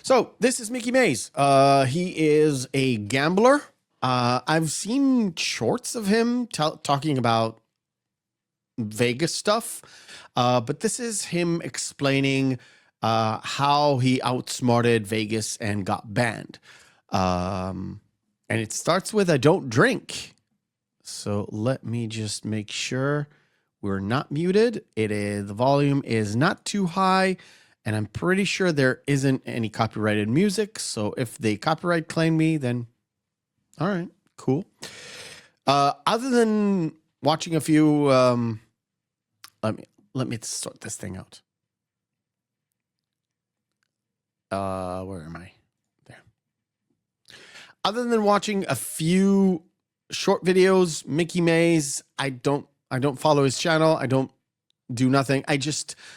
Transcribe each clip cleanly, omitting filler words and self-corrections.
So this is Mikki Mase. He is a gambler. I've seen shorts of him talking about Vegas stuff, but this is him explaining how he outsmarted Vegas and got banned. And it starts with, "I don't drink." So let me just make sure we're not muted. The volume is not too high, and I'm pretty sure there isn't any copyrighted music. So if they copyright claim me, then all right, cool. Other than watching a few, let me sort this thing out. Where am I? There. Other than watching a few short videos, Mikki Mase, I don't follow his channel. I don't do nothing.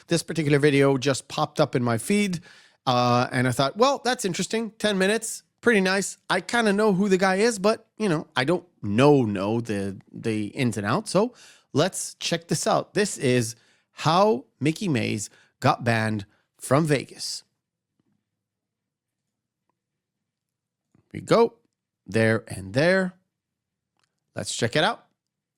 This particular video just popped up in my feed, and I thought, well, that's interesting. 10 minutes, pretty nice. I kind of know who the guy is, but I don't know the ins and outs. So let's check this out. This is how Mikki Mase got banned from Vegas. We go there and there. Let's check it out.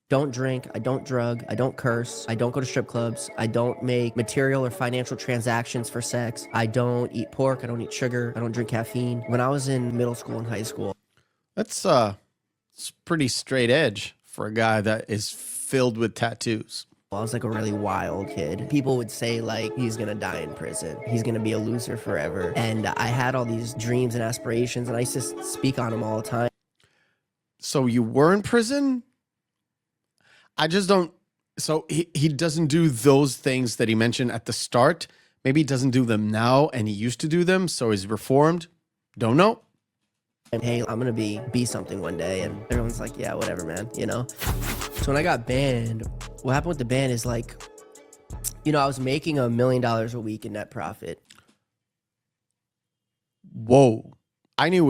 Don't drink, I don't drug, I don't curse, I don't go to strip clubs, I don't make material or financial transactions for sex, I don't eat pork, I don't eat sugar, I don't drink caffeine. When I was in middle school and high school. That's it's pretty straight edge for a guy that is filled with tattoos. I was like a really wild kid. People would say like, he's gonna die in prison. He's gonna be a loser forever. And I had all these dreams and aspirations, and I used to speak on them all the time. So you were in prison? I just don't. So he doesn't do those things that he mentioned at the start. Maybe he doesn't do them now, and he used to do them, so he's reformed. Don't know. And hey, I'm gonna be something one day, and everyone's like, yeah, whatever, man, So when I got banned, what happened with the ban is like, I was making $1 million a week in net profit. Whoa. I knew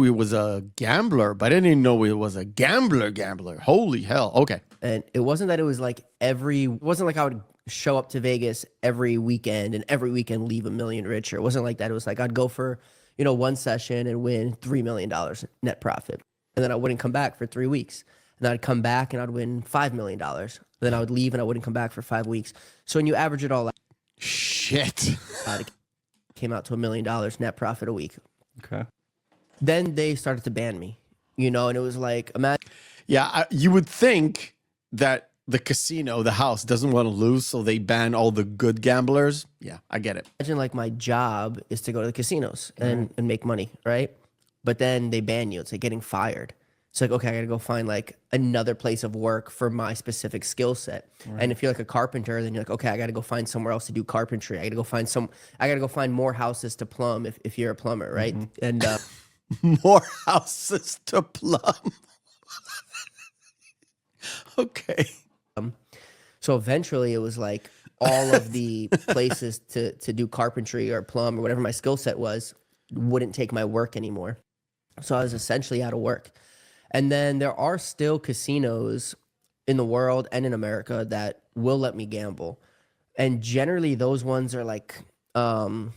he was a gambler, but I didn't know he was a gambler. Holy hell. Okay. And it wasn't that it was like it wasn't like I would show up to Vegas every weekend and every weekend leave $1 million richer. It wasn't like that. It was like I'd go for, one session and win $3 million net profit. And then I wouldn't come back for 3 weeks. And then I'd come back and I'd win $5 million. Then I would leave and I wouldn't come back for 5 weeks. So when you average it all out, shit, it came out to $1 million net profit a week. Okay. Then they started to ban me, and it was like, imagine. Yeah, you would think that the casino, the house, doesn't want to lose, so they ban all the good gamblers. Yeah, I get it. Imagine like my job is to go to the casinos and make money, right? But then they ban you. It's like getting fired. It's like, okay, I got to go find like another place of work for my specific skill set. Right. And if you're like a carpenter, then you're like, okay, I got to go find somewhere else to do carpentry. I got to go find more houses to plumb if you're a plumber, right? And more houses to plumb. Okay. So eventually it was like all of the places to do carpentry or plumb or whatever my skill set was wouldn't take my work anymore. So I was essentially out of work. And then there are still casinos in the world and in America that will let me gamble. And generally those ones are like kind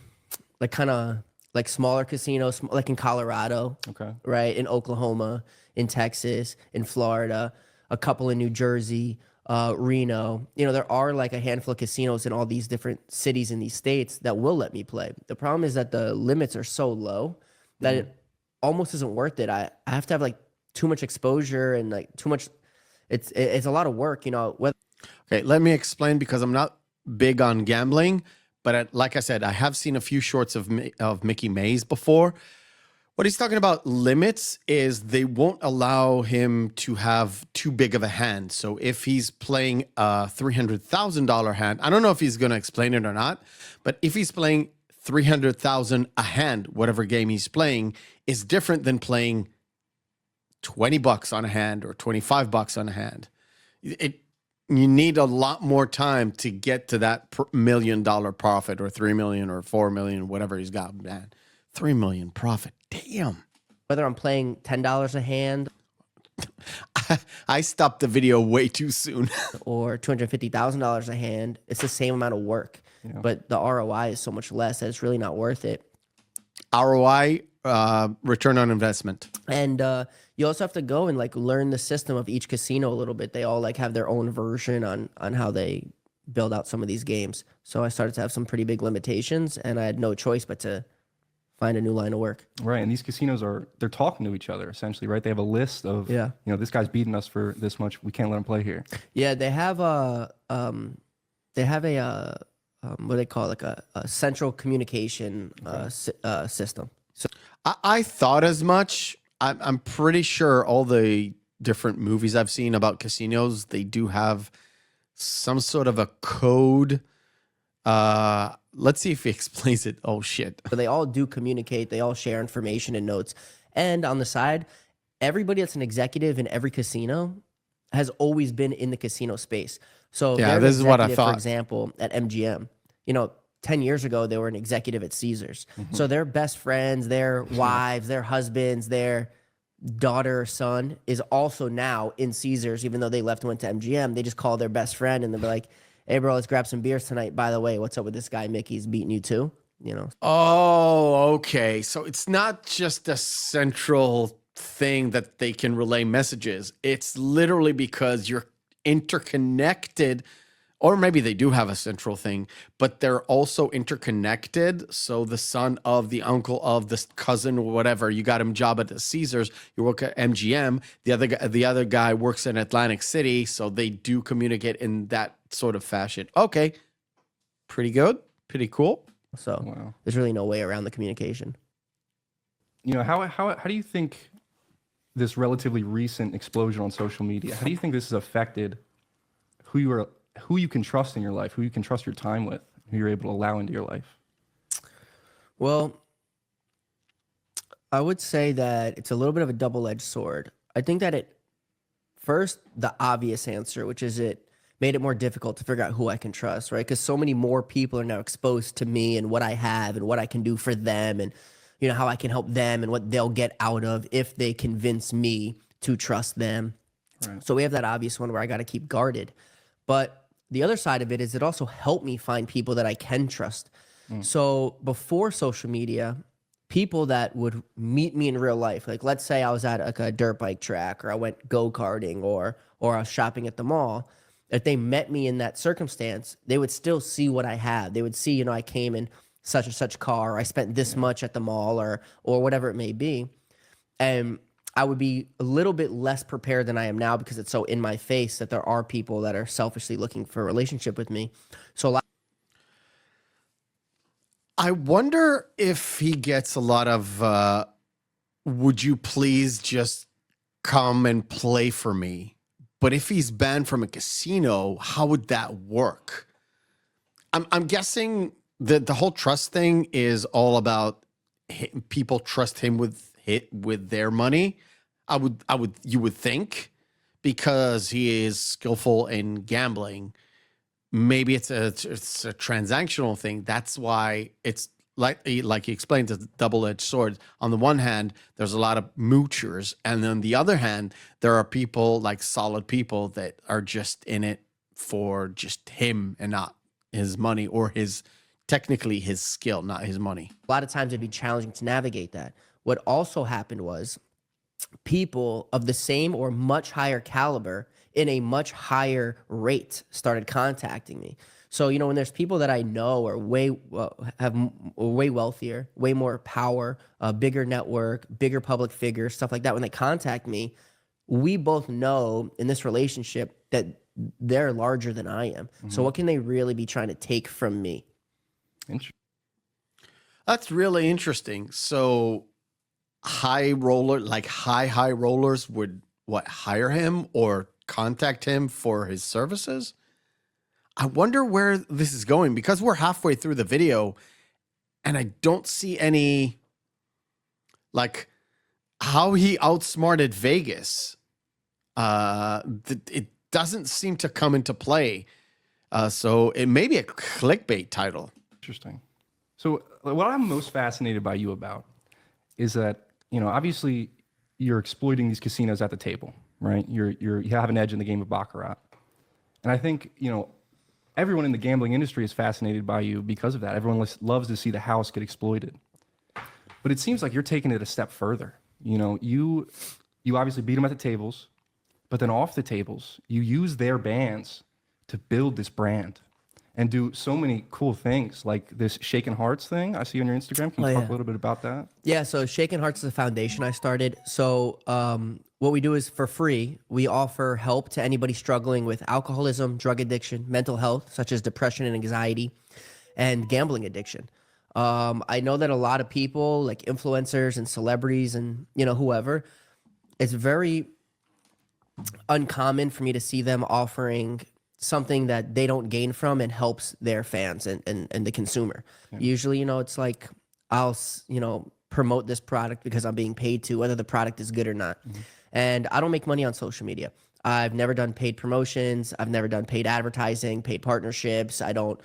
of like smaller casinos, like in Colorado, okay, right? In Oklahoma, in Texas, in Florida, a couple in New Jersey, Reno. There are like a handful of casinos in all these different cities in these states that will let me play. The problem is that the limits are so low that it almost isn't worth it. I have to have like too much exposure and like too much. It's a lot of work, Okay, let me explain, because I'm not big on gambling, but like I said, I have seen a few shorts of Mikki Mase before. What he's talking about limits is they won't allow him to have too big of a hand. So if he's playing a $300,000 hand, I don't know if he's going to explain it or not, but if he's playing $300,000 a hand, whatever game he's playing, is different than playing $20 on a hand or $25 on a hand. You need a lot more time to get to that $1 million profit, or 3 million or 4 million, whatever he's got. Man, 3 million profit. Damn. Whether I'm playing $10 a hand. I stopped the video way too soon. Or $250,000 a hand, it's the same amount of work, but the ROI is so much less that it's really not worth it. ROI, return on investment. And you also have to go and like learn the system of each casino a little bit. They all like have their own version on how they build out some of these games. So I started to have some pretty big limitations, and I had no choice but to find a new line of work. Right, and these casinos they're talking to each other essentially, right? They have a list of, Yeah. this guy's beating us for this much. We can't let him play here. Yeah, they have a what do they call it? Like a central communication system. So I thought as much. I'm pretty sure all the different movies I've seen about casinos, they do have some sort of a code. Let's see if he explains it. Oh shit. they all do communicate. They all share information and notes. And on the side, everybody that's an executive in every casino has always been in the casino space. So Yeah, they're an this is what I executive, thought. For example, at MGM, 10 years ago, they were an executive at Caesars. So their best friends, their wives, their husbands, their daughter or son is also now in Caesars, even though they left and went to MGM. They just call their best friend and they'll be like, hey, bro, let's grab some beers tonight. By the way, what's up with this guy? Mickey's beating you too, Oh, okay. So it's not just a central thing that they can relay messages. It's literally because you're interconnected, or maybe they do have a central thing, but they're also interconnected. So the son of the uncle of the cousin or whatever, you got him a job at the Caesars, you work at MGM, the other guy works in Atlantic City, so they do communicate in that sort of fashion. Okay. Pretty good. Pretty cool. So Wow. there's really no way around the communication. How do you think this relatively recent explosion on social media, how do you think this has affected who you can trust in your life, who you can trust your time with, who you're able to allow into your life? Well, I would say that it's a little bit of a double-edged sword. I think that first, the obvious answer, which is it made it more difficult to figure out who I can trust, right? Because so many more people are now exposed to me and what I have and what I can do for them and, how I can help them and what they'll get out of if they convince me to trust them. Right. So we have that obvious one where I got to keep guarded. But the other side of it is it also helped me find people that I can trust. So before social media, people that would meet me in real life, like let's say I was at like a dirt bike track or I went go-karting or I was shopping at the mall, if they met me in that circumstance, they would still see what I have. They would see, I came in such and such car, or I spent this much at the mall or whatever it may be. And I would be a little bit less prepared than I am now because it's so in my face that there are people that are selfishly looking for a relationship with me. So I wonder if he gets a lot of, would you please just come and play for me? But if he's banned from a casino, how would that work? I'm guessing that the whole trust thing is all about people trust him with their money. You would think, because he is skillful in gambling. Maybe it's a transactional thing. That's why it's like he explained, it's a double-edged sword. On the one hand, there's a lot of moochers, and on the other hand, there are people, like solid people, that are just in it for just him and not his money, or technically his skill, not his money. a lot of times it'd be challenging to navigate that. What also happened was people of the same or much higher caliber in a much higher rate started contacting me. So, when there's people that I know are way wealthier, way more power, a bigger network, bigger public figures, stuff like that, when they contact me, we both know in this relationship that they're larger than I am. So what can they really be trying to take from me? That's really interesting. So high rollers would hire him or contact him for his services? I wonder where this is going, because we're halfway through the video and I don't see any, like, how he outsmarted Vegas. It doesn't seem to come into play. So it may be a clickbait title. Interesting. So what I'm most fascinated by you about is that, obviously you're exploiting these casinos at the table, right? You have an edge in the game of Baccarat. And I think, everyone in the gambling industry is fascinated by you because of that. Everyone loves to see the house get exploited. But it seems like you're taking it a step further. You know, you obviously beat them at the tables, but then off the tables, you use their bands to build this brand and do so many cool things, like this Shaken Hearts thing I see on your Instagram. Can you talk a little bit about that? Yeah, so Shaken Hearts is a foundation I started. So what we do is for free, we offer help to anybody struggling with alcoholism, drug addiction, mental health, such as depression and anxiety, and gambling addiction. I know that a lot of people, like influencers and celebrities and, you know, whoever, it's very uncommon for me to see them offering something that they don't gain from and helps their fans and the consumer. Usually, you know, it's like you know, promote this product because I'm being paid to, whether the product is good or not. And I don't make money on social media. I've never done paid promotions. I've never done paid advertising, paid partnerships. I don't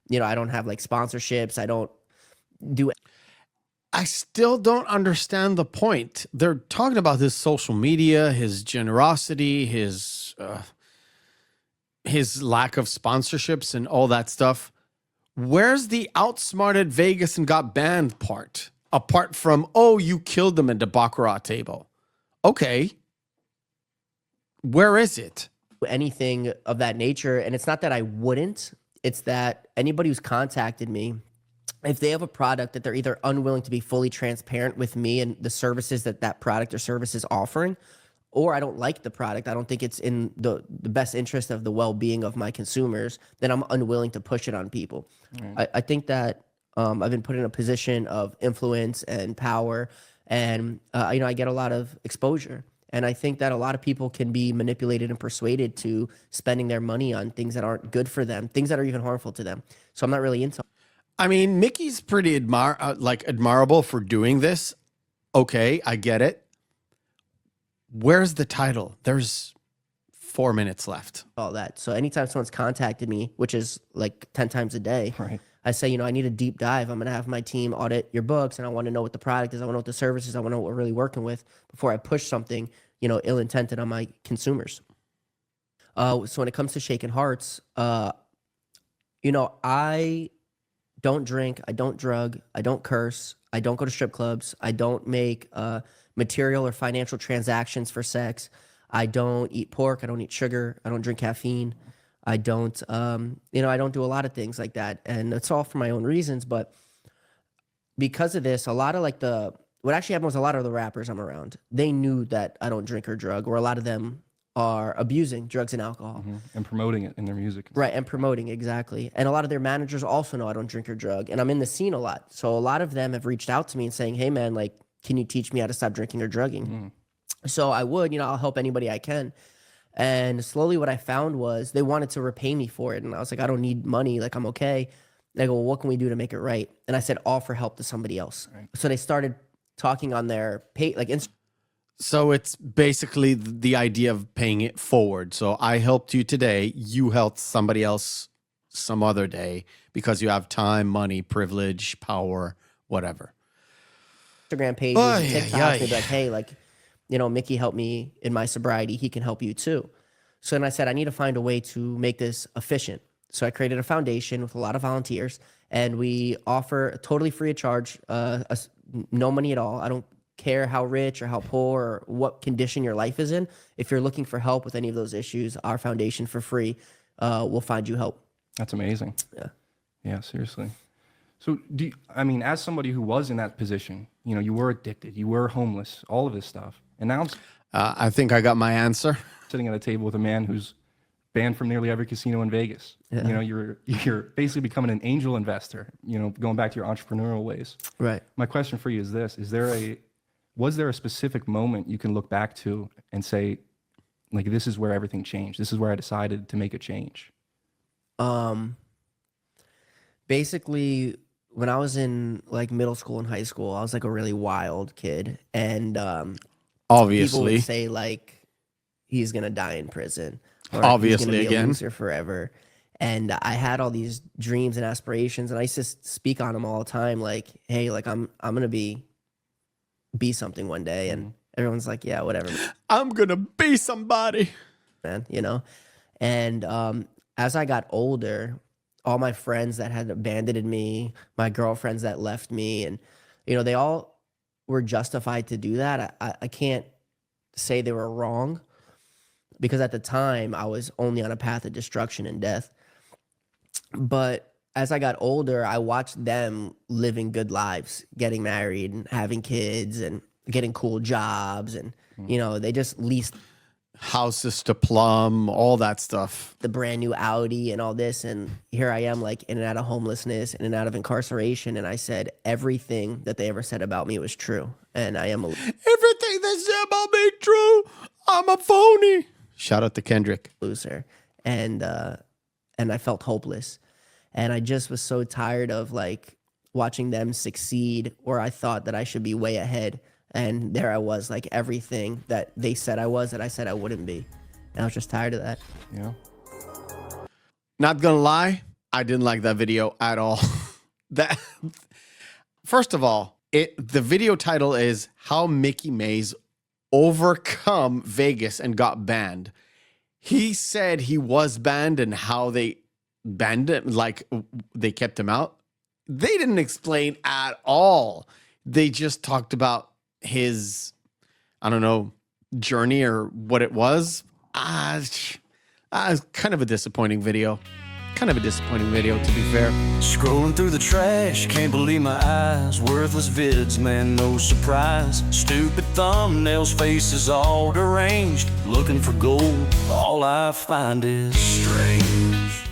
have like sponsorships. I don't do. I still don't understand the point. They're talking about his social media, his generosity, his lack of sponsorships and all that stuff. Where's the outsmarted Vegas and got banned part? Apart from, oh, you killed them at the Baccarat table. Okay. Where is it? Anything of that nature. And it's not that I wouldn't, it's that anybody who's contacted me, if they have a product that they're either unwilling to be fully transparent with me and the services that that product or service is offering, or I don't like the product, I don't think it's in the best interest of the well-being of my consumers, then I'm unwilling to push it on people. I think that I've been put in a position of influence and power, and you know, I get a lot of exposure. And I think that a lot of people can be manipulated and persuaded to spending their money on things that aren't good for them, things that are even harmful to them. So I'm not really into. I mean, Mickey's pretty admirable for doing this. Okay, I get it. Where's the title? There's 4 minutes left. All that. So anytime someone's contacted me, which is like 10 times a day, Right. I say, you know, I need a deep dive. I'm going to have my team audit your books, and I want to know what the product is. I want to know what the service is. I want to know what we're really working with before I push something, you know, ill-intended on my consumers. So when it comes to Shaken Hearts, you know, I don't drink, I don't drug, I don't curse, I don't go to strip clubs, I don't make material or financial transactions for sex, I don't eat pork, I don't eat sugar, I don't drink caffeine, I don't, you know, I don't do a lot of things like that, and it's all for my own reasons. But because of this, a lot of like what actually happened was a lot of the rappers I'm around, they knew that I don't drink or drug, or a lot of them are abusing drugs and alcohol. And promoting it in their music. Right, and promoting, exactly. And a lot of their managers also know I don't drink or drug, and I'm in the scene a lot. So a lot of them have reached out to me and saying, hey man, like, can you teach me how to stop drinking or drugging? So I would, you know, I'll help anybody I can. And slowly what I found was they wanted to repay me for it. And I was like, I don't need money, like I'm okay. They go, well, what can we do to make it right? And I said, offer help to somebody else. Right. So they started talking on their pay, like Instagram. So it's basically the idea of paying it forward. So I helped you today. You helped somebody else some other day because you have time, money, privilege, power, whatever. Instagram pages, and TikToks, they'd be like, hey, like, you know, Mickey helped me in my sobriety. He can help you too. So then I said, I need to find a way to make this efficient. So I created a foundation with a lot of volunteers, and we offer totally free of charge, no money at all. I don't care how rich or how poor or what condition your life is in. If you're looking for help with any of those issues, our foundation for free will find you help. That's amazing. Yeah. Yeah, seriously. So I mean, as somebody who was in that position, you know, you were addicted, you were homeless, all of this stuff. And now I'm I think I got my answer. sitting at a table with a man who's banned from nearly every casino in Vegas. Yeah. You know, you're basically becoming an angel investor, you know, going back to your entrepreneurial ways. Right. My question for you is this: was there a specific moment you can look back to and say, like, this is where everything changed. This is where I decided to make a change? Basically, when I was in like middle school and high school, I was like a really wild kid, and people Obviously. would say like he's gonna die in prison, or Obviously, he's gonna be again. a loser forever. And I had all these dreams and aspirations, and I used to speak on them all the time, like, hey, like I'm gonna be something one day. And everyone's like, yeah, whatever, I'm gonna be somebody, man, you know. And as I got older, all my friends that had abandoned me, my girlfriends that left me, and you know, they all were justified to do that. I can't say they were wrong, because at the time I was only on a path of destruction and death. But as I got older, I watched them living good lives, getting married and having kids and getting cool jobs. And, you know, they just leased houses to plumb, all that stuff. the brand new Audi and all this. And here I am, like, in and out of homelessness, in and out of incarceration. And I said everything that they ever said about me was true. And I am Everything they said about me true. I'm a phony. Shout out to Kendrick. loser. And I felt hopeless. And I just was so tired of, like, watching them succeed where I thought that I should be way ahead. And there I was, like, everything that they said I was that I said I wouldn't be. And I was just tired of that. Yeah. Not gonna lie, I didn't like that video at all. That first of all, the video title is How Mikki Mase Overcome Vegas and Got Banned. He said he was banned and how they banned him, like they kept him out. They didn't explain at all. They just talked about his, I don't know, journey or what it was. Kind of a disappointing video. Kind of a disappointing video, to be fair. Scrolling through the trash, can't believe my eyes. Worthless vids, man, no surprise. Stupid thumbnails, faces all deranged. Looking for gold, all I find is strange.